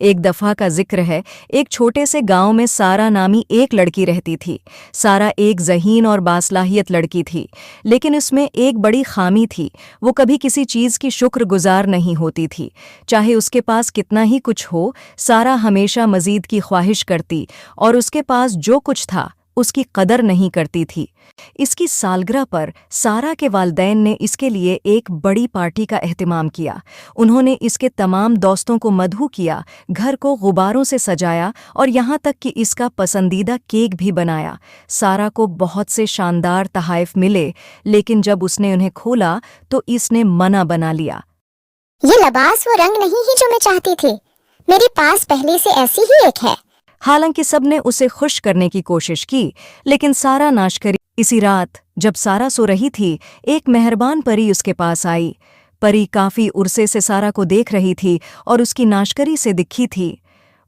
एक दफा का जिक्र है, एक छोटे से गांव में सारा नामी एक लड़की रहती थी। सारा एक ज़हीन और बासलाहियत लड़की थी, लेकिन इसमें एक बड़ी खामी थी। वो कभी किसी चीज़ की शुक्रगुजार नहीं होती थी। चाहे उसके पास कितना ही कुछ हो, सारा हमेशा मज़ीद की ख्वाहिश करती और उसके पास जो कुछ था उसकी कदर नहीं करती थी। इसकी सालगिरह पर सारा के वालिदैन ने इसके लिए एक बड़ी पार्टी का एहतमाम किया। उन्होंने इसके तमाम दोस्तों को मदहू किया, घर को गुब्बारों से सजाया और यहाँ तक कि इसका पसंदीदा केक भी बनाया। सारा को बहुत से शानदार तोहफ़े मिले, लेकिन जब उसने उन्हें खोला तो इसने मना बना लिया। ये लिबास वो रंग नहीं है जो मैं चाहती थी। मेरे पास पहले से ऐसी ही एक है। हालांकि सबने उसे खुश करने की कोशिश की, लेकिन सारा नाशकरी। इसी रात जब सारा सो रही थी, एक मेहरबान परी उसके पास आई। परी काफ़ी उर्से से सारा को देख रही थी और उसकी नाशकरी से दिखी थी।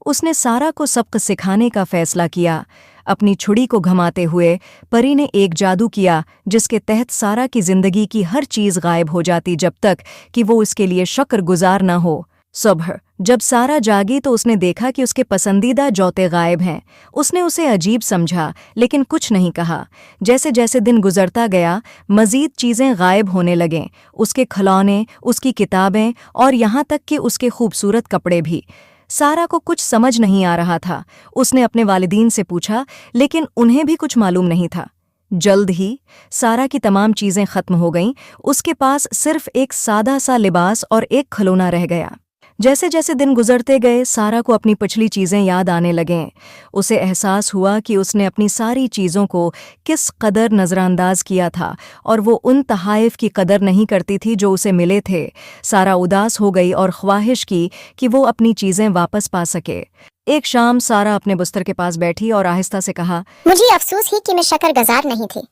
उसने सारा को सबक सिखाने का फैसला किया। अपनी छुड़ी को घुमाते हुए परी ने एक जादू किया जिसके तहत सारा की जिंदगी की हर चीज़ गायब हो जाती जब तक कि वो उसके लिए शुक्रगुजार न हो। सुबह जब सारा जागी तो उसने देखा कि उसके पसंदीदा जौते गायब हैं। उसने उसे अजीब समझा, लेकिन कुछ नहीं कहा। जैसे जैसे दिन गुजरता गया, मज़ीद चीज़ें गायब होने लगें, उसके खिलौने, उसकी किताबें और यहाँ तक कि उसके खूबसूरत कपड़े भी। सारा को कुछ समझ नहीं आ रहा था। उसने अपने वालिदीन से पूछा, लेकिन उन्हें भी कुछ मालूम नहीं था। जल्द ही सारा की तमाम चीज़ें ख़त्म हो गईं। उसके पास सिर्फ एक सादा सा लिबास और एक खिलौना रह गया। जैसे जैसे दिन गुजरते गए, सारा को अपनी पिछली चीज़ें याद आने लगें। उसे एहसास हुआ कि उसने अपनी सारी चीज़ों को किस कदर नज़रअंदाज किया था और वो उन तोहफ़े की कदर नहीं करती थी जो उसे मिले थे। सारा उदास हो गई और ख्वाहिश की कि वो अपनी चीज़ें वापस पा सके। एक शाम सारा अपने बिस्तर के पास बैठी और आहिस्ता से कहा, मुझे अफसोस है कि मैं शुक्रगुजार नहीं थी।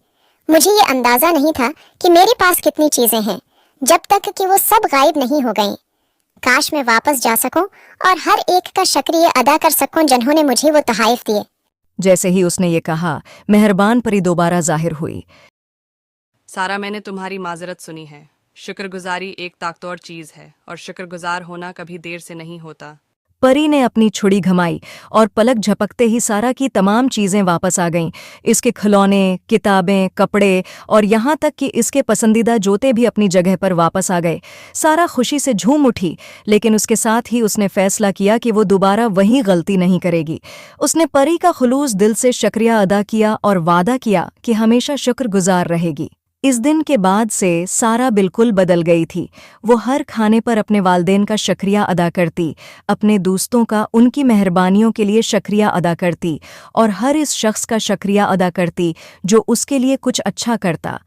मुझे ये अंदाजा नहीं था कि मेरे पास कितनी चीजें हैं, जब तक कि वो सब गायब नहीं हो गईं। काश मैं वापस जा सकूं और हर एक का शुक्रिया अदा कर सकूं जिन्होंने मुझे वो तोहफ़े दिए। जैसे ही उसने ये कहा, मेहरबान परी दोबारा जाहिर हुई। सारा, मैंने तुम्हारी माजरत सुनी है। शुक्रगुजारी एक ताकतवर चीज़ है और शुक्रगुजार होना कभी देर से नहीं होता। परी ने अपनी छुड़ी घुमाई और पलक झपकते ही सारा की तमाम चीज़ें वापस आ गईं। इसके खिलौने, किताबें, कपड़े और यहाँ तक कि इसके पसंदीदा जूते भी अपनी जगह पर वापस आ गए। सारा खुशी से झूम उठी, लेकिन उसके साथ ही उसने फैसला किया कि वो दोबारा वही गलती नहीं करेगी। उसने परी का खुलूस दिल से शुक्रिया अदा किया और वादा किया कि हमेशा शुक्रगुजार रहेगी। इस दिन के बाद से सारा बिल्कुल बदल गई थी। वो हर खाने पर अपने वालिदैन का शुक्रिया अदा करती, अपने दोस्तों का उनकी मेहरबानियों के लिए शुक्रिया अदा करती और हर इस शख्स का शुक्रिया अदा करती जो उसके लिए कुछ अच्छा करता।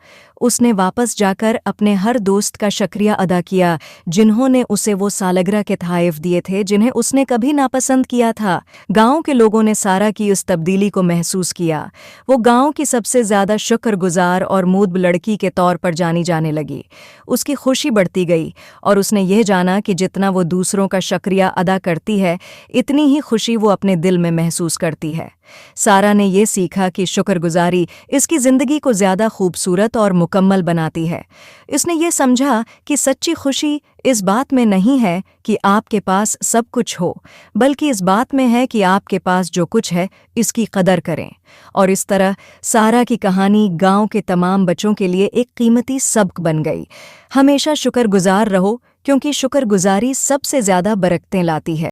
उसने वापस जाकर अपने हर दोस्त का शुक्रिया अदा किया जिन्होंने उसे वो सालगिरह के तोहफ़े दिए थे जिन्हें उसने कभी नापसंद किया था। गांव के लोगों ने सारा की उस तब्दीली को महसूस किया। वो गांव की सबसे ज़्यादा शुक्रगुजार और मूद लड़की के तौर पर जानी जाने लगी। उसकी खुशी बढ़ती गई और उसने यह जाना कि जितना वो दूसरों का शुक्रिया अदा करती है, इतनी ही खुशी वो अपने दिल में महसूस करती है। सारा ने यह सीखा कि शुक्रगुजारी इसकी ज़िंदगी को ज़्यादा खूबसूरत और मुकम्मल बनाती है। इसने ये समझा कि सच्ची खुशी इस बात में नहीं है कि आपके पास सब कुछ हो, बल्कि इस बात में है कि आपके पास जो कुछ है इसकी कदर करें। और इस तरह सारा की कहानी गांव के तमाम बच्चों के लिए एक कीमती सबक बन गई। हमेशा शुक्रगुजार रहो, क्योंकि शुक्रगुजारी सबसे ज़्यादा बरकतें लाती है।